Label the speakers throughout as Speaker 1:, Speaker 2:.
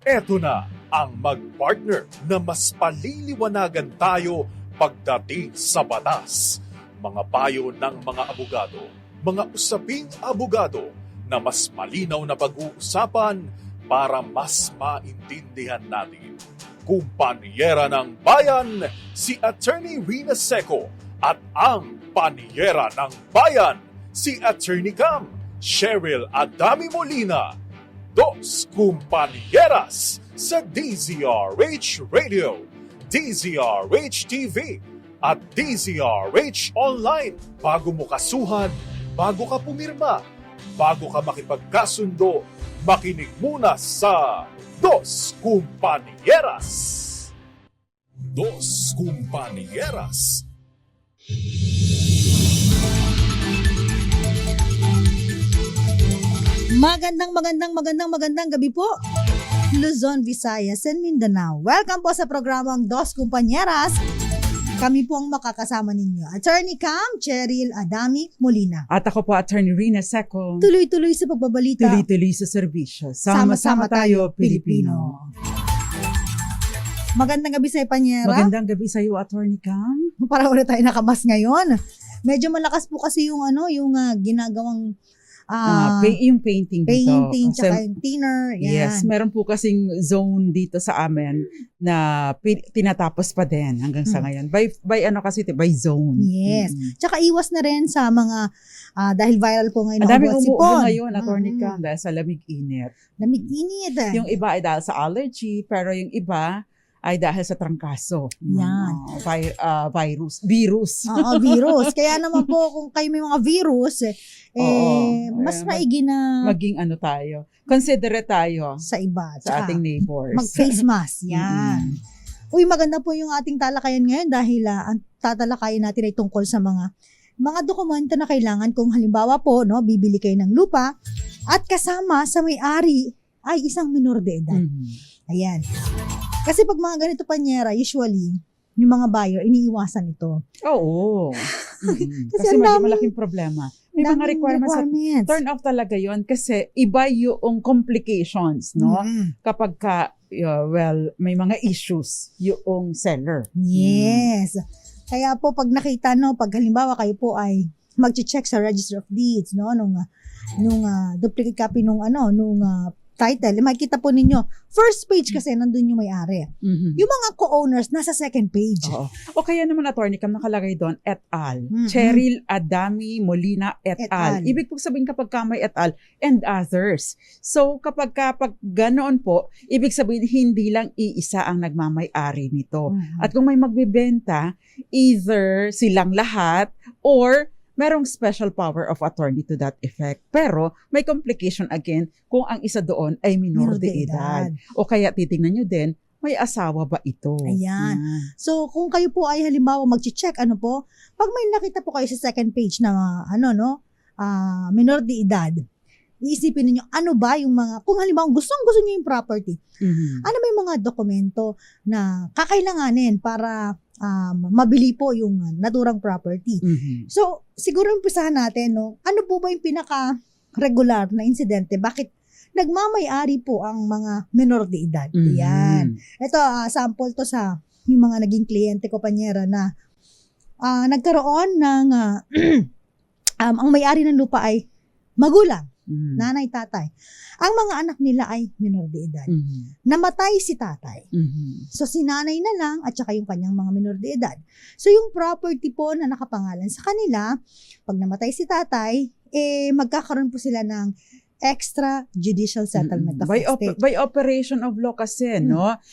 Speaker 1: Eto na ang mag-partner na mas paliliwanagan tayo pagdating sa batas. Mga payo ng mga abogado, mga usaping abogado na mas malinaw na pag-uusapan para mas maintindihan natin. Kumpanyera ng Bayan, si Attorney Rina Seco at ang Panyera ng Bayan, si Attorney Cam, Cheryl Adami Molina. Dos Kumpanieras sa DZRH Radio, DZRH TV at DZRH Online. Bago mo kasuhan, bago ka pumirma, bago ka makipagkasundo, makinig muna sa Dos Kumpanieras. Dos Kumpanieras.
Speaker 2: Magandang gabi po, Luzon, Visayas, and Mindanao. Welcome po sa programang Dos Kumpanieras. Kami po ang makakasama ninyo. Attorney Cam, Cheryl Adami Molina.
Speaker 3: At ako po, Attorney Rina Seco.
Speaker 2: Tuloy-tuloy sa pagbabalita.
Speaker 3: Tuloy-tuloy sa serbisyo. Sama-sama tayo, Pilipino.
Speaker 2: Magandang gabi sa Panyera.
Speaker 3: Magandang gabi sa iyo, Attorney Cam.
Speaker 2: Para ulit tayo nakamas ngayon. Medyo malakas po kasi yung ginagawang
Speaker 3: Yung painting dito.
Speaker 2: tsaka yung thinner. Yan.
Speaker 3: Yes, meron po kasing zone dito sa amin na tinatapos pa din hanggang sa ngayon. By zone.
Speaker 2: Yes. Tsaka iwas na rin sa mga, dahil viral po ngayon.
Speaker 3: Ang daming
Speaker 2: ang
Speaker 3: umuubo
Speaker 2: sipon.
Speaker 3: ngayon, Attorney Cam, dahil sa lamig-init.
Speaker 2: Lamig-init.
Speaker 3: Yung iba ay dahil sa allergy, pero yung iba ay dahil sa trangkaso.
Speaker 2: Yan.
Speaker 3: Virus.
Speaker 2: Oo, virus. Kaya naman po, kung kayo may mga virus, mas maigi na
Speaker 3: maging tayo. Considerate tayo
Speaker 2: sa iba.
Speaker 3: sa ating neighbors.
Speaker 2: Mag-face mask. Yan. Uy, maganda po yung ating talakayan ngayon dahil ang tatalakayan natin ay tungkol sa mga dokumento na kailangan kung halimbawa po, bibili kayo ng lupa at kasama sa may-ari ay isang minor de edad. Ayan. Kasi pag mga ganito Panyera, usually, yung mga buyer, iniiwasan ito.
Speaker 3: Oo. Kasi malaking problema. May mga requirements. Turn off talaga yon kasi iba yung complications, no? Kapag may mga issues yung seller.
Speaker 2: Yes. Kaya po pag nakita, pag halimbawa kayo po ay mag-check sa Register of Deeds, nung duplicate copy nung title, makikita po ninyo, first page kasi nandun yung may-ari. Yung mga co-owners, nasa second page.
Speaker 3: Oo. O kaya naman, Attorney Cam, nakalagay doon, et al. Cheryl Adami Molina et al. Ibig po sabihin kapag may et al. And others. So, kapag ganoon po, ibig sabihin hindi lang iisa ang nagmamay-ari nito. At kung may magbibenta, either silang lahat or merong special power of attorney to that effect. Pero may complication again kung ang isa doon ay minor de edad. O kaya titingnan nyo din, may asawa ba ito?
Speaker 2: Ayan. So kung kayo po ay halimbawa mag-check, pag may nakita po kayo sa second page na minor de edad, iisipin niyo ano ba yung mga, kung halimbawa gusto niyo yung property, ano ba yung mga dokumento na kakailanganin para mabili po yung naturang property. So, siguro umpisahan natin, ano po ba yung pinaka-regular na insidente? Bakit nagmamay-ari po ang mga minor de edad? Yan. Ito, sample to sa yung mga naging kliyente ko, Panyera, na nagkaroon ng ang may-ari ng lupa ay magulang. Nanay, tatay. Ang mga anak nila ay minor de edad. Namatay si tatay. So, si nanay na lang at saka yung kanyang mga minor de edad. So, yung property po na nakapangalan sa kanila, pag namatay si tatay, magkakaroon po sila ng extrajudicial settlement of estate.
Speaker 3: By operation of law kasi,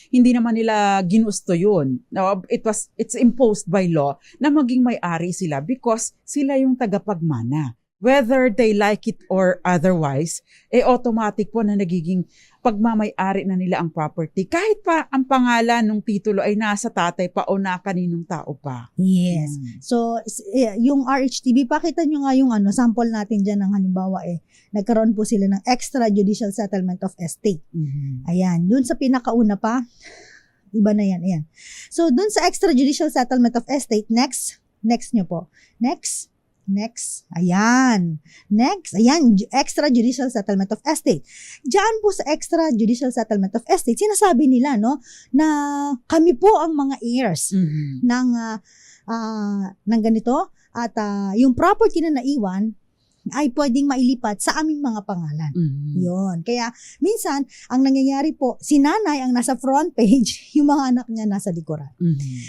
Speaker 3: hindi naman nila ginusto yun. No, it's imposed by law na maging may-ari sila because sila yung tagapagmana. Whether they like it or otherwise, automatic po na nagiging pagmamay-ari na nila ang property. Kahit pa ang pangalan ng titulo ay nasa tatay pa o na kaninong tao pa.
Speaker 2: Yes. So, yung RHTB, pakita nyo nga yung sample natin dyan ng halimbawa nagkaroon po sila ng extrajudicial settlement of estate. Ayan. Dun sa pinakauna pa, iba na yan. Ayan. So, dun sa extrajudicial settlement of estate, next nyo po. Next. Next, ayan. Extrajudicial settlement of estate. Diyan po sa extrajudicial settlement of estate, sinasabi nila, no, na kami po ang mga heirs ng ganito at yung property na naiwan ay pwedeng mailipat sa aming mga pangalan. Yun. Kaya minsan, ang nangyayari po, si nanay ang nasa front page, yung mga anak niya nasa likuran.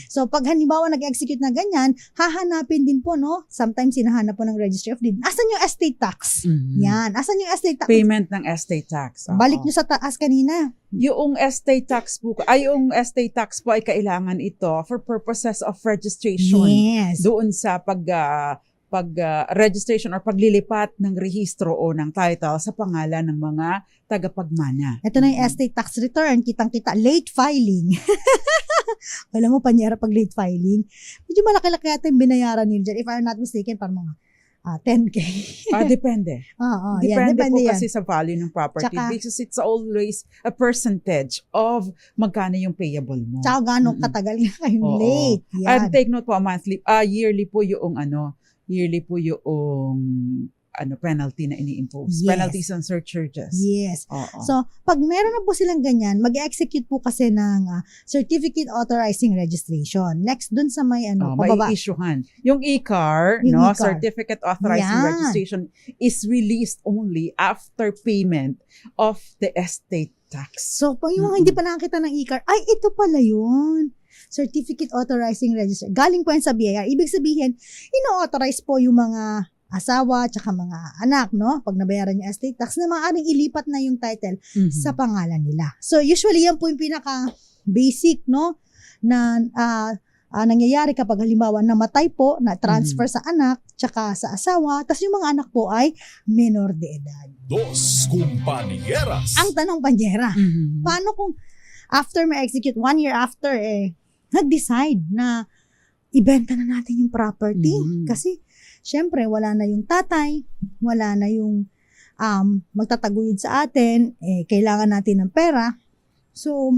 Speaker 2: So, pag halimbawa nag-execute na ganyan, hahanapin din po, no? Sometimes sinahanap po ng registry of deed. Asan yung estate tax? Yan. Asan yung estate tax?
Speaker 3: Payment ng estate tax.
Speaker 2: Balik nyo sa taas kanina.
Speaker 3: Yung estate tax po ay kailangan ito for purposes of registration.
Speaker 2: Yes.
Speaker 3: Doon sa registration or paglilipat ng rehistro o ng title sa pangalan ng mga tagapagmana.
Speaker 2: Ito na yung estate tax return, kitang-kita, late filing. Alam mo, panyera pag late filing. Medyo malaki-laki yata yung binayaran nila dyan. If I'm not mistaken, parang mga 10K.
Speaker 3: Depende. Depende po
Speaker 2: yan.
Speaker 3: kasi sa value ng property because it's always a percentage of magkano yung payable mo.
Speaker 2: Tsaka gano'ng katagal nga kayong late. Yan.
Speaker 3: And take note po, yearly po yung penalty na ini-impose.
Speaker 2: Yes.
Speaker 3: Penalties and surcharges.
Speaker 2: Yes. So, pag meron na po silang ganyan, mag-execute po kasi ng certificate authorizing registration. Next, dun sa may pababa.
Speaker 3: May issuehan. Yung e-car, certificate authorizing registration is released only after payment of the estate tax.
Speaker 2: So, pag yung mga hindi pa nakakita ng e-car, ay, ito pala yun. Certificate authorizing registration. Galing po yan sa BIR. Ibig sabihin, ino-authorize po yung mga asawa tsaka mga anak, no? Pag nabayaran yung estate tax, na maaaring ilipat na yung title sa pangalan nila. So, usually yan po yung pinaka-basic, no? Na nangyayari kapag halimbawa namatay po, na transfer sa anak tsaka sa asawa, tapos yung mga anak po ay menor de edad.
Speaker 1: Dos Compañeras.
Speaker 2: Ang tanong, Panyera, paano kung after ma-execute, 1 year after, nag-decide na ibenta na natin yung property. Kasi, syempre, wala na yung tatay, wala na yung magtataguyod sa atin, kailangan natin ng pera. So,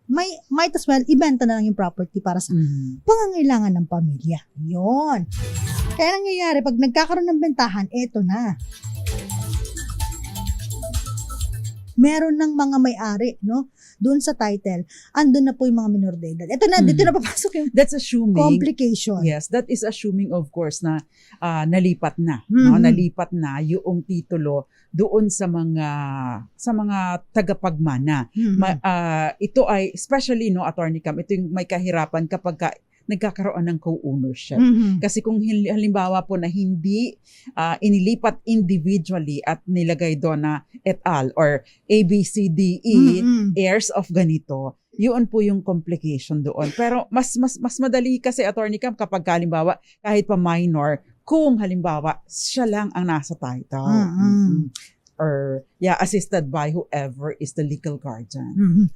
Speaker 2: might as well, ibenta na lang yung property para sa pangangailangan ng pamilya. Yun. Kaya nangyayari, pag nagkakaroon ng bentahan, eto na. Meron ng mga may-ari, no? Doon sa title, andun na po yung mga minor de edad. Ito na, dito na papasok yung
Speaker 3: that's assuming
Speaker 2: complication.
Speaker 3: Yes, that is assuming of course na nalipat na, no? Nalipat na yung titulo doon sa mga tagapagmana. Ito ay especially Attorney Cam, ito yung may kahirapan kapag nagkakaroon ng co-ownership. Kasi kung halimbawa po na hindi inilipat individually at nilagay doon na et al. Or ABCDE, heirs of ganito, yun po yung complication doon. Pero mas madali kasi, Attorney Cam, kapag halimbawa kahit pa minor, kung halimbawa siya lang ang nasa title. Or assisted by whoever is the legal guardian.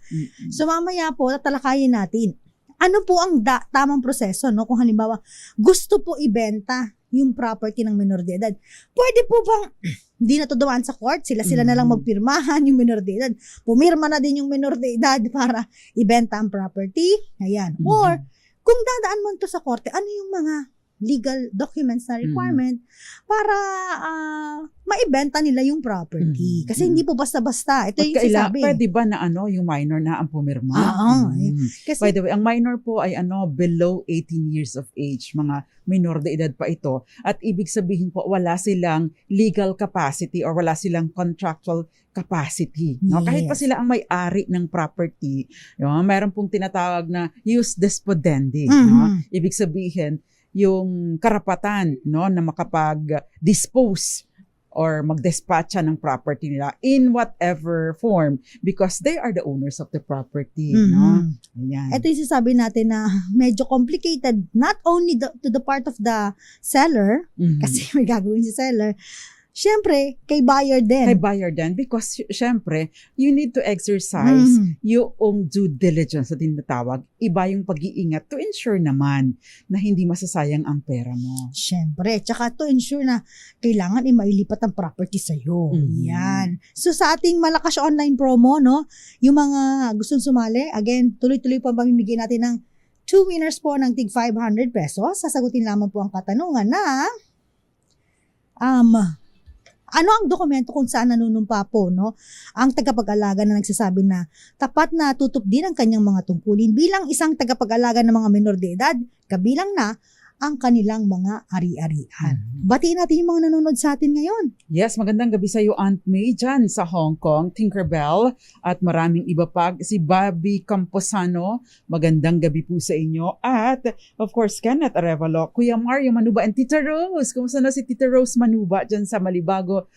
Speaker 2: So mamaya po, tatalakayin natin ano po ang tamang proseso, no? Kung halimbawa, gusto po ibenta yung property ng minor de edad. Pwede po bang, hindi na to dumaan sa court, sila na lang magpirmahan yung minor de edad. Pumirma na din yung minor de edad para ibenta ang property. Ayan. Or, kung dadaan mo to sa korte, ano yung mga legal documents na requirement para maibenta nila yung property. Kasi hindi po basta-basta. Ito yung sinasabi.
Speaker 3: Pwede ba na yung minor na ang pumirma?
Speaker 2: Kasi,
Speaker 3: by the way, ang minor po ay below 18 years of age. Mga minor de edad pa ito. At ibig sabihin po, wala silang legal capacity or wala silang contractual capacity. No? Kahit pa sila ang may-ari ng property, mayroon pong tinatawag na ius despodendi. No? Ibig sabihin, yung karapatan na makapag-dispose or mag-dispatcha ng property nila in whatever form because they are the owners of the property. No? Ayan.
Speaker 2: Ito yung sasabi natin na medyo complicated, not only to the part of the seller, kasi may gagawin si seller, syempre, kay buyer din.
Speaker 3: Kay buyer din because syempre, you need to exercise yung due diligence na tinatawag. Iba yung pag-iingat to ensure naman na hindi masasayang ang pera mo.
Speaker 2: Syempre, tsaka to ensure na kailangan mailipat ang property sa'yo. Yan. So sa ating Malakas online promo, no, yung mga gustong sumali, again, tuloy-tuloy pa mamimigay natin ng 2 winners po ng tig 500 pesos. Sasagutin lamang po ang katanungan na ano ang dokumento kung saan nanunumpa po, no? Ang tagapag-alaga na nagsasabi na tapat na tutup din ang kanyang mga tungkulin bilang isang tagapag-alaga ng mga menor de edad, kabilang na ang kanilang mga ari-arian. Batiin natin yung mga nanonood sa atin ngayon.
Speaker 3: Yes, magandang gabi sa iyo, Aunt May, dyan sa Hong Kong, Tinkerbell, at maraming iba pa. Si Bobby Camposano, magandang gabi po sa inyo. At, of course, Kenneth Arevalo, Kuya Mario Manuba, and Tita Rose. Kumusta na si Tita Rose Manuba dyan sa Malibago,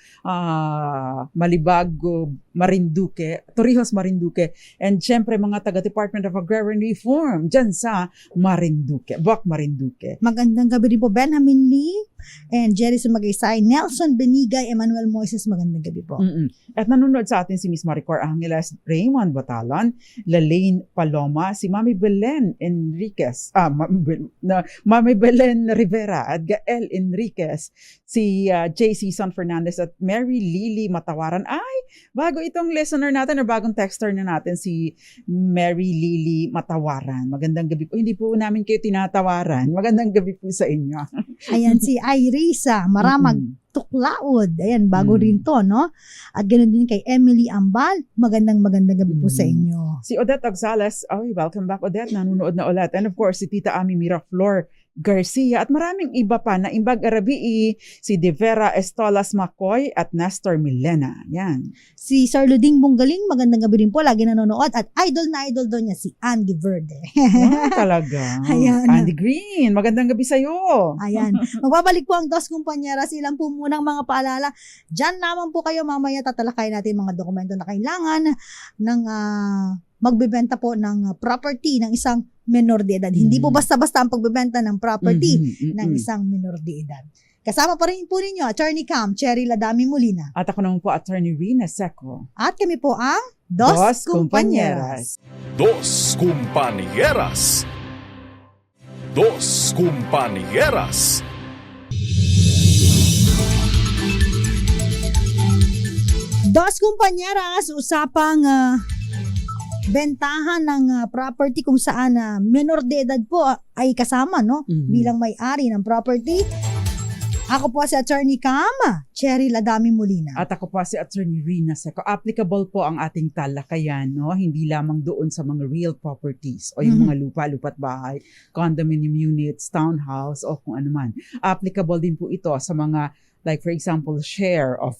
Speaker 3: Marinduque, Torrijos, Marinduque. And syempre, mga taga-Department of Agrarian Reform dyan sa Marinduque, Buwak Marinduque.
Speaker 2: Magandang gabi rin po, Benjamin Lee and Jerison Magaysay, Nelson Benigay, Emmanuel Moises, magandang gabi po.
Speaker 3: At nanonood sa atin si Miss Maricor Angeles, Raymond Batalon, Lalaine Paloma, si Mami Belen Enriquez, Mami Belen Rivera at Gael Enriquez, si JC San Fernandez at Mary Lily Matawaran. Ay, bago itong listener natin or bagong texter na natin, si Mary Lily Matawaran. Magandang gabi po. Hindi po namin kayo tinatawaran. Magandang gabi po sa inyo.
Speaker 2: Ayan, si Irisa Maramag Tuklaod. Ayan, bago rin to, no? At ganoon din kay Emily Ambal. Magandang gabi po sa inyo.
Speaker 3: Si Odette Agsales, welcome back Odette, nanonood na ulit. And of course, si Tita Ami Miraflor Garcia at maraming iba pa na Imbag Arabii, si De Vera Estolas Macoy at Nestor Milena. Yan.
Speaker 2: Si Sir Luding Bunggaling, magandang gabi rin po, lagi nanonood. At idol na idol doon niya, si Andy Verde.
Speaker 3: Talaga.
Speaker 2: Ayan.
Speaker 3: Andy Green, magandang gabi sa'yo.
Speaker 2: Ayan. Magbabalik po ang Dos Kumpanyeras. Ilang po munang mga paalala. Diyan naman po kayo, mamaya tatalakay natin mga dokumento na kailangan ng magbebenta po ng property ng isang menor de edad. Hindi po basta-basta ang pagbebenta ng property ng isang menor de edad. Kasama pa rin po ninyo, Attorney Cam, Cherry Ladami Molina.
Speaker 3: At ako naman po, Attorney Rina Seco.
Speaker 2: At kami po ang Dos Kumpanyeras.
Speaker 1: Dos Compañeras. Dos Compañeras.
Speaker 2: Dos Kumpanyeras, usapang bentahan ng property kung saan menor de edad po ay kasama, no? Bilang may-ari ng property. Ako po si Attorney Cam, Cherry Ladami Molina.
Speaker 3: At ako po si Attorney Rina Seco. Applicable po ang ating talakayan, no? Hindi lamang doon sa mga real properties o yung mga lupa, lupa't bahay, condominium units, townhouse o kung ano man. Applicable din po ito sa mga like for example, share of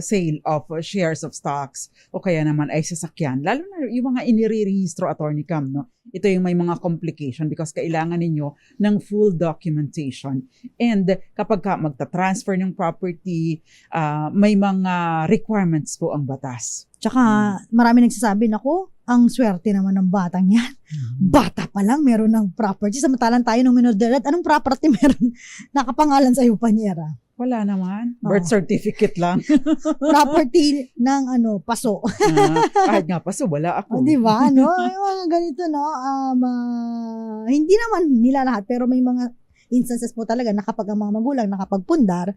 Speaker 3: sale of shares of stocks o kaya naman ay sasakyan. Lalo na yung mga inire-rehistro, Attorney Cam, no? Ito yung may mga complication because kailangan ninyo ng full documentation. And kapag magta-transfer ng property, may mga requirements po ang batas.
Speaker 2: Tsaka marami nagsasabi, naku, ang swerte naman ng batang yan. Bata pa lang, meron ng property. Samantalang tayo ng minor de edad, anong property meron nakapangalan sa iyo, Panyera?
Speaker 3: Wala naman. Birth certificate lang.
Speaker 2: Property ng paso.
Speaker 3: Kahit nga paso, wala ako.
Speaker 2: Di ba? No? Yung mga ganito, no? Hindi naman nila lahat, pero may mga instances po talaga na kapag ang mga magulang nakapagpundar.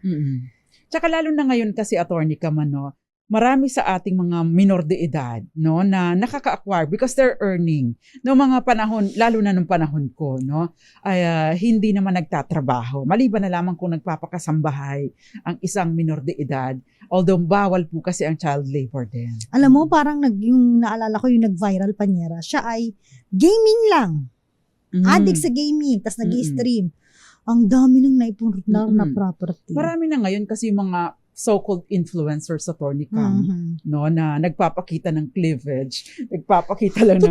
Speaker 3: Tsaka lalo na ngayon kasi, Attorney Cam, no? Marami sa ating mga minor de edad, no, na nakaka-acquire because they're earning. No mga panahon, lalo na nung panahon ko, no, ay hindi naman nagtatrabaho. Maliban na lamang kung nagpapakasambahay ang isang minor de edad. Although bawal po kasi ang child labor din.
Speaker 2: Alam mo, parang yung naalala ko yung nag-viral, Panyera, siya ay gaming lang. Addict sa gaming, tas nag-i-stream. Ang dami nang naipundar na property.
Speaker 3: Marami na ngayon kasi mga so-called influencers, Attorney Cam, no, na nagpapakita ng cleavage, nagpapakita lang ng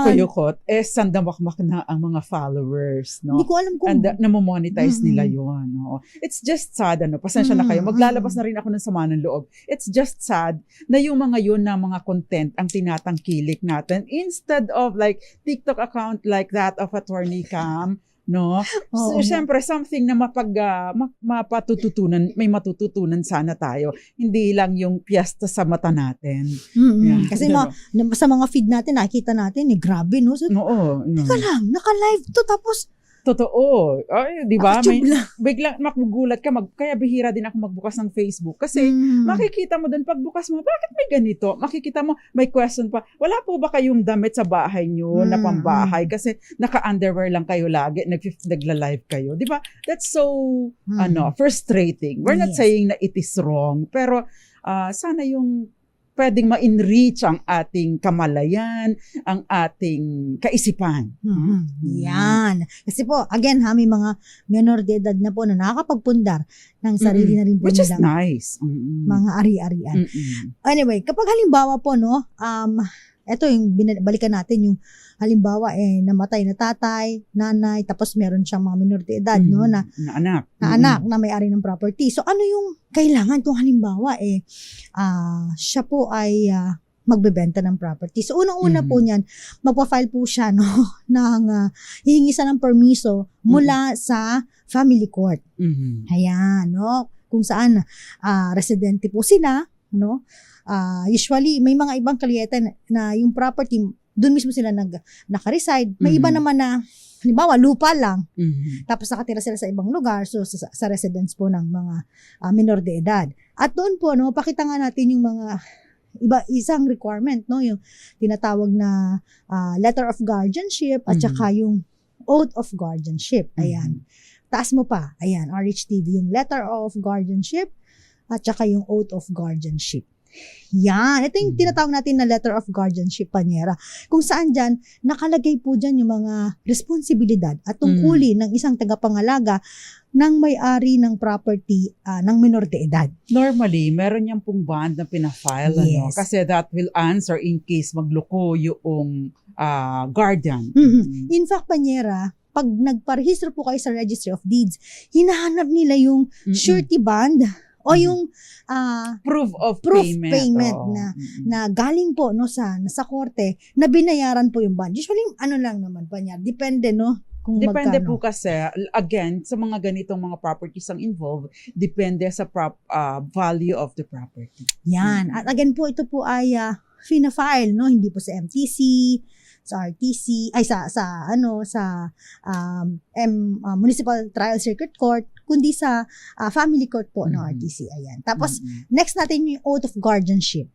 Speaker 3: kuyukot, sandamakmak na ang mga followers, no?
Speaker 2: Hindi ko alam kung...
Speaker 3: And namomonetize nila yun, no? It's just sad, pasensya na kayo, maglalabas na rin ako ng sama ng loob. It's just sad na yung mga yun na mga content ang tinatangkilik natin instead of like TikTok account like that of Attorney Cam, no? So, syempre, something na mapatututunan, may matututunan sana tayo. Hindi lang yung piyesta sa mata natin.
Speaker 2: Yeah. Kasi sa mga feed natin, nakikita natin, grabe, no? So,
Speaker 3: oo.
Speaker 2: teka lang, naka-live to, tapos
Speaker 3: Totoo. Ay, di ba?
Speaker 2: Nakatube lang.
Speaker 3: Biglang magugulat ka. Kaya bihira din ako magbukas ng Facebook. Kasi makikita mo doon, pagbukas mo, bakit may ganito? Makikita mo, may question pa. Wala po ba kayong damit sa bahay nyo na pambahay? Kasi naka-underwear lang kayo lagi. Nagla-live kayo. Di ba? That's so frustrating. We're not saying na it is wrong. Pero sana yung pwedeng ma-enrich ang ating kamalayan, ang ating kaisipan.
Speaker 2: Yan. Kasi po, again may mga menor de edad na po na nakakapagpundar ng sarili na rin po
Speaker 3: Which is
Speaker 2: nilang
Speaker 3: nice.
Speaker 2: mga ari-arian. Anyway, kapag halimbawa po, eto yung balikan natin yung halimbawa namatay na tatay, nanay, tapos meron siyang mga minor de edad na anak na may-ari ng property. So ano yung kailangan kung halimbawa siya po ay magbebenta ng property. So unang-una po niyan, magpa-file po siya ng hihingi siya ng permiso mula sa family court. Ayan, kung saan residente po sila, usually may mga ibang kaliyeta na yung property doon mismo sila naka-reside. May iba naman na halimbawa lupa lang. Tapos nakatira sila sa ibang lugar, so sa residence po ng mga minor de edad. At doon po pakita nga natin yung mga isang requirement, yung tinatawag na letter of guardianship at saka yung oath of guardianship. Ayan. Taas mo pa. Ayan, RHTV, yung letter of guardianship at saka yung oath of guardianship. Yan. Ito yung tinatawag natin na letter of guardianship, Panyera. Kung saan dyan, nakalagay po dyan yung mga responsibilidad at tungkulin ng isang tagapangalaga ng may-ari ng property ng minor de edad.
Speaker 3: Normally, meron niyang pong bond na pinafile.
Speaker 2: Yes.
Speaker 3: Kasi that will answer in case magloko yung guardian.
Speaker 2: In fact, Panyera, pag nagparehistro po kayo sa Registry of Deeds, hinahanap nila yung surety bond o yung
Speaker 3: proof of payment
Speaker 2: na galing po sa korte na binayaran po yung bond. Usually lang naman pa niya. Depende kung
Speaker 3: depende
Speaker 2: magkano.
Speaker 3: po kasi again sa mga ganitong mga properties ang involved, depende sa value of the property.
Speaker 2: Yan. At again po ito po ay fina-file, hindi po sa MTC, sa RTC, ay sa Municipal Trial Circuit Court, kundi sa Family Court po ng RTC. Ayan. Tapos next natin yung oath of guardianship.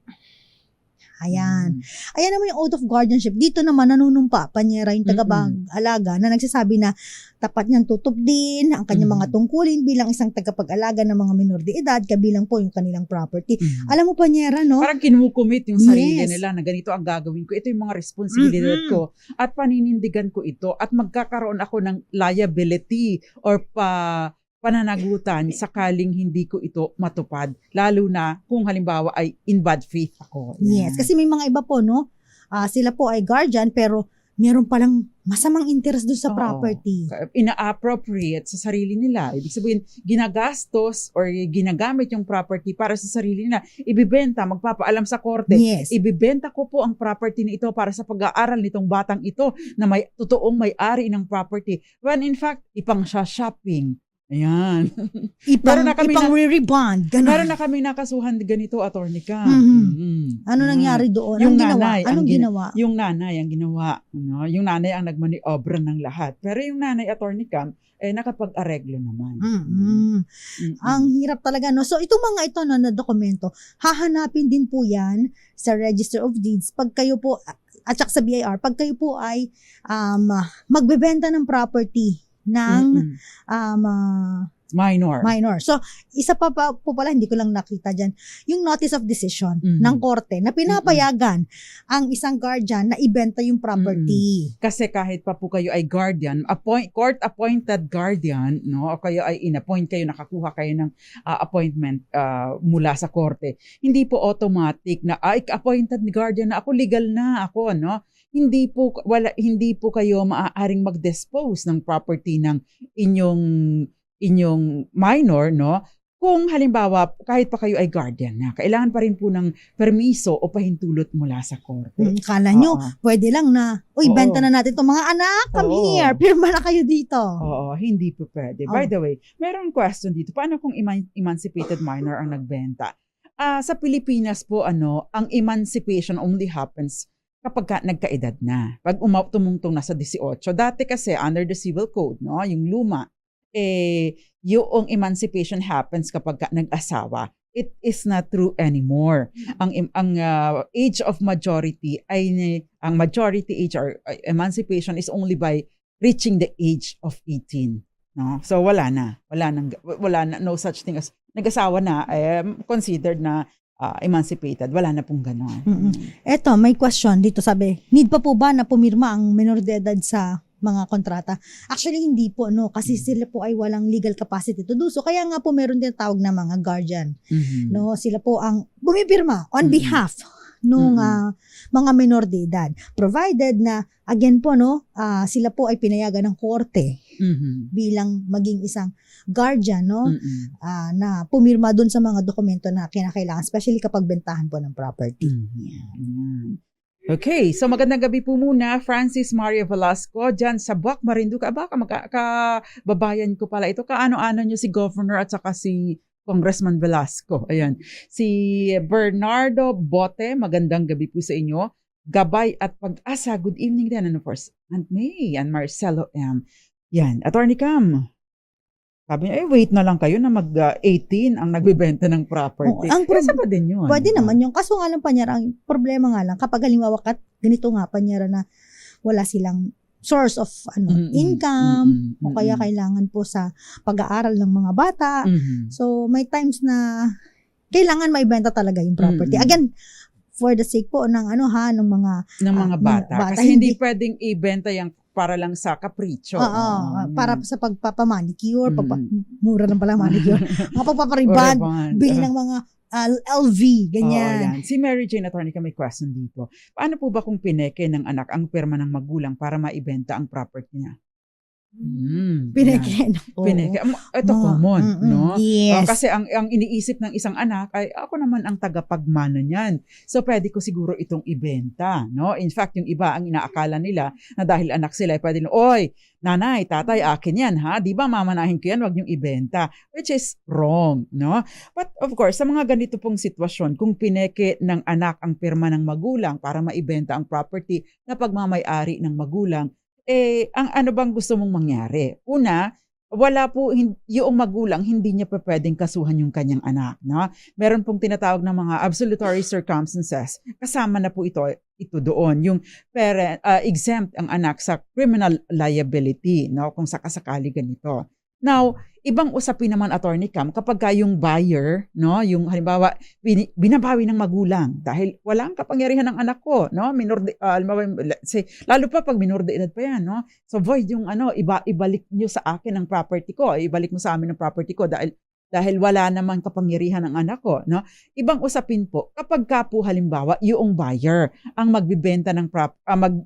Speaker 2: Ayan. Ayan naman yung oath of guardianship. Dito naman nanunumpa, Panyera, yung tagapag-alaga na nagsasabi na tapat niyang tutupdin ang kanyang mga tungkulin bilang isang tagapag-alaga ng mga minor de edad, kabilang po yung kanilang property. Alam mo, Panyera,
Speaker 3: parang kinukumit yung sarili nila na ganito ang gagawin ko. Ito yung mga responsibilidad ko at paninindigan ko ito at magkakaroon ako ng liability or pananagutan sakaling hindi ko ito matupad. Lalo na kung halimbawa ay in bad faith ako.
Speaker 2: Yes, kasi may mga iba po, sila po ay guardian pero meron palang masamang interest doon sa property.
Speaker 3: Ina-appropriate sa sarili nila. Ibig sabihin, ginagastos or ginagamit yung property para sa sarili nila. Ibibenta, magpapaalam sa korte.
Speaker 2: Yes.
Speaker 3: Ibibenta ko po ang property na ito para sa pag-aaral nitong batang ito na may totoong may-ari ng property. When in fact, ipang siya shopping. Ayan.
Speaker 2: Ipang re-rebond.
Speaker 3: Meron na kami nakasuhan ganito, Attorney Ka.
Speaker 2: Ano nangyari doon?
Speaker 3: Yung
Speaker 2: Anong ginawa?
Speaker 3: Yung nanay ang ginawa. Yung nanay ang nagmaniobra ng lahat. Pero yung nanay, Attorney Ka, nakapag-areglo naman.
Speaker 2: Ang hirap talaga, So, itong mga ito na dokumento, hahanapin din po yan sa Register of Deeds pag kayo po, at saka sa BIR, pag kayo po ay magbebenta ng property ng minor. So, isa pa po pala, hindi ko lang nakita dyan, yung notice of decision ng korte na pinapayagan ang isang guardian na ibenta yung property.
Speaker 3: Kasi kahit pa po kayo ay guardian, court-appointed guardian, o kayo ay in-appoint kayo, nakakuha kayo ng appointment mula sa korte, hindi po automatic na, appointed guardian na ako, legal na ako, hindi po kayo maaaring mag-dispose ng property ng inyong minor, kung halimbawa kahit pa kayo ay guardian na, kailangan pa rin po ng permiso o pahintulot mula sa korte.
Speaker 2: Kala nyo, pwede lang na, benta na natin itong mga anak, come here, pirma na kayo dito.
Speaker 3: Hindi po pwede. By the way, meron question dito, paano kung emancipated minor ang nagbenta? Sa Pilipinas po, ang emancipation only happens kapag nagkaedad na. Pag tumungtong na sa 18. Dati kasi under the civil code, no, yung luma, yung emancipation happens kapag nag-asawa. It is not true anymore. Ang age of majority ang majority age or emancipation is only by reaching the age of 18. No? So wala na, no such thing as nag-asawa na, considered na emancipated. Wala na pong gano'n.
Speaker 2: Eto, may question dito, sabi, need pa po ba na pumirma ang minor de edad sa mga kontrata? Actually, hindi po, no, kasi sila po ay walang legal capacity to do so. Kaya nga po meron din tawag na mga guardian. No, sila po ang bumipirma on behalf nung mga minor de edad. Provided na, again po, no, sila po ay pinayagan ng korte bilang maging isang guardian, no, na pumirma dun sa mga dokumento na kinakailangan, especially kapag bentahan po ng property.
Speaker 3: Okay, so magandang gabi po muna, Francis Maria Velasco, dyan sa Buwak, Marinduque. Baka kababayan ko pala ito. Kaano-ano nyo si Governor at saka si Congressman Velasco. Ayan. Si Bernardo Bote, magandang gabi po sa inyo. Gabay at Pag-asa, good evening din. And of course, Aunt May and Marcelo M. Yan, Attorney Cam. Sabi niya, wait na lang kayo na mag-18 ang nagbibenta ng property. Kasi pa din yun.
Speaker 2: Pwede naman yung kaso nga lang Panyara, ang problema nga lang, kapag halimbawa ganito nga Panyara na wala silang source of income o kaya kailangan po sa pag-aaral ng mga bata. So may times na kailangan maibenta talaga yung property. Again, for the sake po ng ng mga bata.
Speaker 3: Kasi hindi pwedeng ibenta yung para lang sa kapritsyo.
Speaker 2: Para sa pagpapamanicure, mura lang pala manicure. Mga pagpapariban, bili ng mga LV, ganyan.
Speaker 3: Si Mary Jane, attorney, may question dito. Paano po ba kung pineke ng anak ang pirma ng magulang para maibenta ang property niya?
Speaker 2: Pineke.
Speaker 3: Ito common, no?
Speaker 2: Yes.
Speaker 3: Kasi ang iniisip ng isang anak ay ako naman ang tagapagmana niyan. So pwede ko siguro itong ibenta, no? In fact, yung iba ang inaakala nila na dahil anak sila ay pwede, oy, nanay, tatay, akin yan, ha? Di ba mamanahin ko yan, wag niyong ibenta. Which is wrong, no? But of course, sa mga ganito pong sitwasyon, kung pineke ng anak ang pirma ng magulang para maibenta ang property na pagmamay-ari ng magulang, ang ano bang gusto mong mangyari? Una, wala po, yung magulang, hindi niya pa pwedeng kasuhan yung kanyang anak. No? Meron pong tinatawag ng mga absolutory circumstances. Kasama na po ito doon. Yung parent, exempt ang anak sa criminal liability, no? Kung sakasakali ganito. Now, ibang usapin naman, Attorney Cam, kapag yung buyer, no, yung halimbawa binabawi ng magulang dahil walang kapangyarihan ng anak ko, no, lalo pa pag minor de edad pa yan, no. So void yung ibalik niyo sa akin ang property ko, ibalik mo sa amin ang property ko dahil wala naman kapangyarihan ng anak ko, no. Ibang usapin po kapag ka po halimbawa yung buyer ang magbibenta ng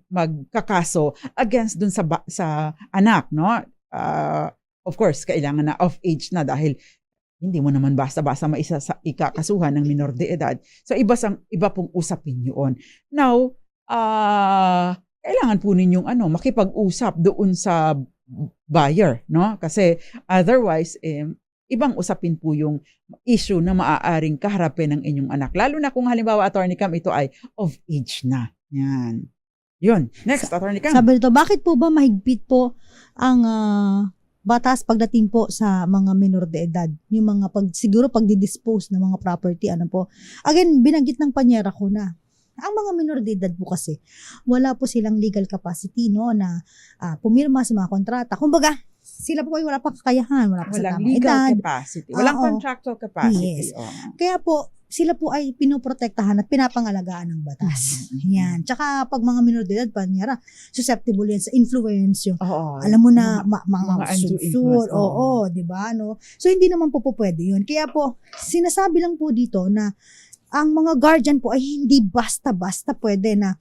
Speaker 3: magkakaso against dun sa anak, no. Of course, kailangan na of age na dahil hindi mo naman basta-basta ikakasuhan ng minor de edad. So, iba pong usapin yun. Now, kailangan po ninyong makipag-usap doon sa buyer, no? Kasi otherwise, ibang usapin po yung issue na maaaring kaharapin ng inyong anak. Lalo na kung halimbawa, Attorney Cam, ito ay of age na. Yan. Yun. Next, Attorney Cam.
Speaker 2: Sabi nito, bakit po ba mahigpit po ang batas pagdating po sa mga minor de edad? Yung mga siguro pagdi-dispose ng mga property, Again, binanggit ng Panyera ko na ang mga minor de edad po kasi wala po silang legal capacity, no, na pumirma sa mga kontrata. Kumbaga, sila po ay wala pa kakayahan, wala pa sa tamang
Speaker 3: legal
Speaker 2: edad.
Speaker 3: Capacity. Walang contractual capacity.
Speaker 2: Yes. Kaya po, sila po ay pinoprotektahan at pinapangalagaan ng batas. Yan. Tsaka pag mga minor de edad, Panyera, susceptible yan sa influence. Yung, alam mo na, mga susur. Di ba? No? So, hindi naman po pwede yun. Kaya po, sinasabi lang po dito na ang mga guardian po ay hindi basta-basta pwede na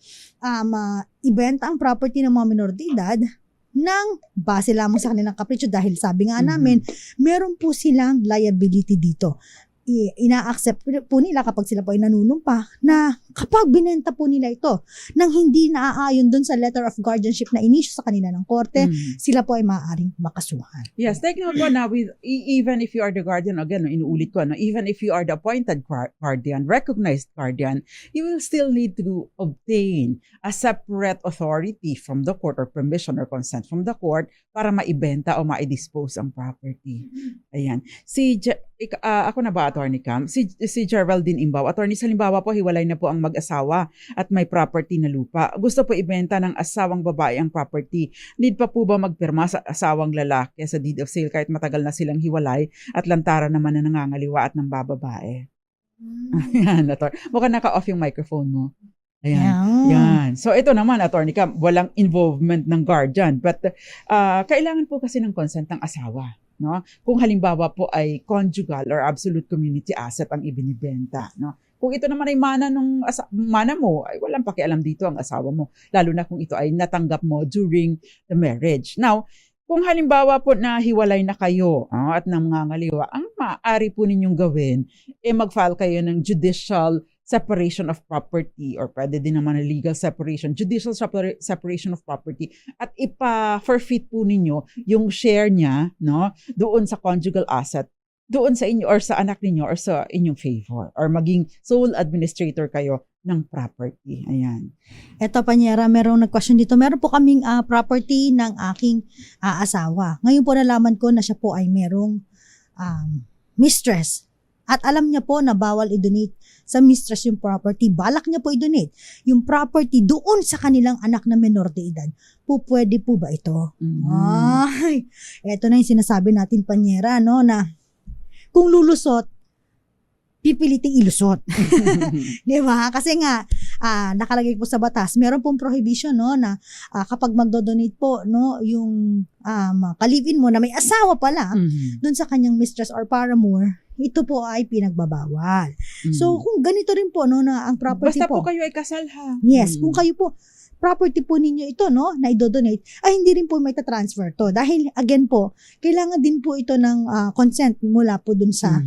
Speaker 2: ibenta ang property ng mga minor de edad nang base lamang sa kanilang kapritsyo dahil sabi nga namin, meron po silang liability dito. ina-accept po nila kapag sila po ay nanunumpa na kapag binenta po nila ito nang hindi naaayon dun sa letter of guardianship na inisyu sa kanila ng korte, sila po ay maaaring makasuhan.
Speaker 3: Yes, take note po na even if you are the guardian, again, inuulit ko, even if you are the appointed guardian, recognized guardian, you will still need to obtain a separate authority from the court or permission or consent from the court para maibenta o ma-dispose ang property. Ayan. Ako na ba, Attorney Cam? Si Geraldine Imbaw. Attorney, sa halimbawa po, hiwalay na po ang mag-asawa at may property na lupa. Gusto po ibenta ng asawang babae ang property. Need pa po ba magpirma sa asawang lalaki sa deed of sale kahit matagal na silang hiwalay at lantaran naman na nangangaliwa at ng bababae? Ayan, Attorney. Mukhang naka-off yung microphone mo. Ayan. Yan. So ito naman, Attorney Cam, walang involvement ng guardian. But kailangan po kasi ng consent ng asawa. No? Kung halimbawa po ay conjugal or absolute community asset ang ibinibenta, no? Kung ito naman ay mana mo, ay walang pakialam dito ang asawa mo, lalo na kung ito ay natanggap mo during the marriage. Now, kung halimbawa po na hiwalay na kayo at nangangaliwa, ang maaari po ninyong gawin mag-file kayo ng judicial separation of property or pwede din naman na legal separation, judicial separation of property at ipa-forfeit po ninyo yung share niya, no, doon sa conjugal asset, doon sa inyo or sa anak ninyo or sa inyong favor or maging sole administrator kayo ng property. Ayan.
Speaker 2: Eto, Panyera, merong nag-question dito. Meron po kaming property ng aking asawa. Ngayon po nalaman ko na siya po ay merong mistress. At alam niya po na bawal i-donate sa mistress yung property. Balak niya po i-donate yung property doon sa kanilang anak na menor de edad. Pwede po ba ito? Ay, eto na yung sinasabi natin, Panyera, no, na kung lulusot, pipiliting ilusot. Di ba? Kasi nga, nakalagay po sa batas, meron pong prohibition, no, na kapag magdo-donate po, no, yung kalivin mo na may asawa pala, dun sa kanyang mistress or paramour, ito po ay pinagbabawal. So, kung ganito rin po, no, na ang property
Speaker 3: basta
Speaker 2: po.
Speaker 3: po kayo ay kasal, ha?
Speaker 2: Yes, kung kayo po, property po ninyo ito, no, na i-donate, ay hindi rin po may ta-transfer to. Dahil, again po, kailangan din po ito ng consent mula po dun sa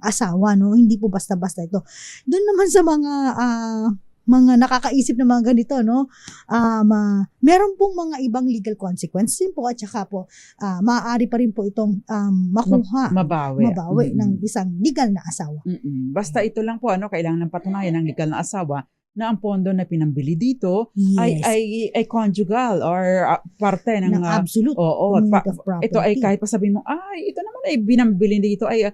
Speaker 2: asawa, no? Hindi po basta-basta ito. Dun naman sa mga nakakaisip na mga ganito, no? Meron pong mga ibang legal consequences po at saka po maaari pa rin po itong mabawi ng isang legal na asawa.
Speaker 3: Basta ito lang po, kailangan ng patunayan ng legal na asawa na ang pondo na pinambili dito ay conjugal or parte ng
Speaker 2: absolute community of property.
Speaker 3: Ito ay kahit pa sabihin mo, ito naman ay binambili dito ay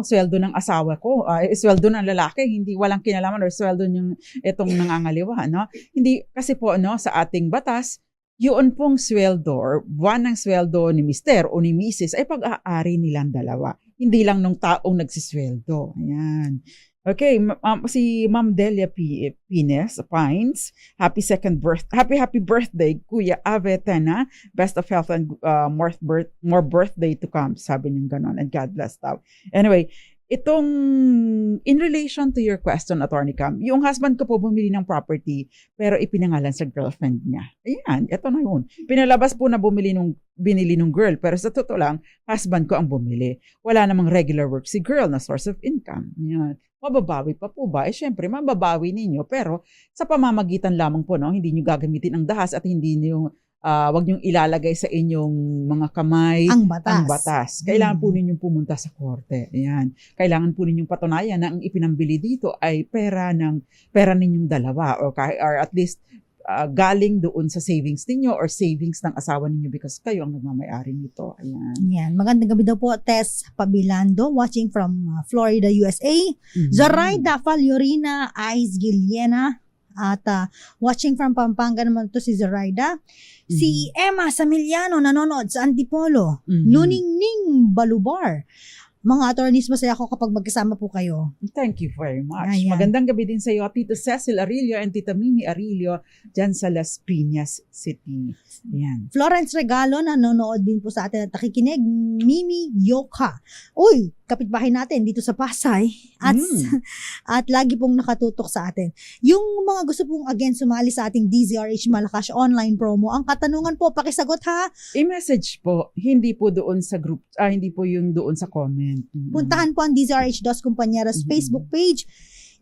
Speaker 3: sweldo ng asawa ko, sweldo ng lalaki, hindi walang kinalaman or sweldo ng itong nangangaliwa, no? Hindi kasi po sa ating batas, yun pong sweldo or buwan ng sweldo ni Mister o ni Mrs. ay pag-aari nilang dalawa. Hindi lang nung taong nagsisweldo. Ayan. Okay, si Ma'am Delia Pines, happy birthday, Kuya Ave Tena, best of health and more birthday to come, sabi niya ganon, and God bless daw. Anyway, itong in relation to your question, Attorney Cam, yung husband ko po bumili ng property pero ipinangalan sa girlfriend niya. Ayan, ito na yun. Pinalabas po na binili nung girl pero sa totoo lang, husband ko ang bumili. Wala namang regular work si girl na source of income. Ayan. Mababawi pa po ba? Syempre, mababawi ninyo pero sa pamamagitan lamang po, hindi nyo gagamitin ang dahas at hindi nyo wag niyong ilalagay sa inyong mga kamay
Speaker 2: ang batas.
Speaker 3: Kailangan po ninyong pumunta sa korte. Ayan. Kailangan po ninyong patunayan na ang ipinambili dito ay pera ninyong dalawa or at least galing doon sa savings ninyo or savings ng asawa ninyo because kayo ang nagmamay-ari nito. Ayan.
Speaker 2: Yan. Magandang gabi daw po, Tess Pabilando, watching from Florida, USA. Zoraida Faliorina, Ice Giliena, at watching from Pampanga naman to si Zoraida. Si Emma Samiliano, nanonood sa Antipolo. Luningning Balubar. Mga attorneys, masaya ako kapag magkasama po kayo.
Speaker 3: Thank you very much.
Speaker 2: Ayan.
Speaker 3: Magandang gabi din sa iyo, Tito Cecil Arillo and Tita Mimi Arillo dyan sa Las Piñas City. Ayan.
Speaker 2: Florence Regalo, nanonood din po sa atin at nakikinig. Mimi Yoka. Uy, kapitbahay natin dito sa Pasay at at lagi pong nakatutok sa atin. Yung mga gusto pong again sumali sa ating DZRH Malacash online promo, ang katanungan po, pakisagot ha.
Speaker 3: I-message po, hindi po doon sa group, hindi po yung doon sa comment.
Speaker 2: Puntahan po ang DZRH Dos Compañeras Facebook page.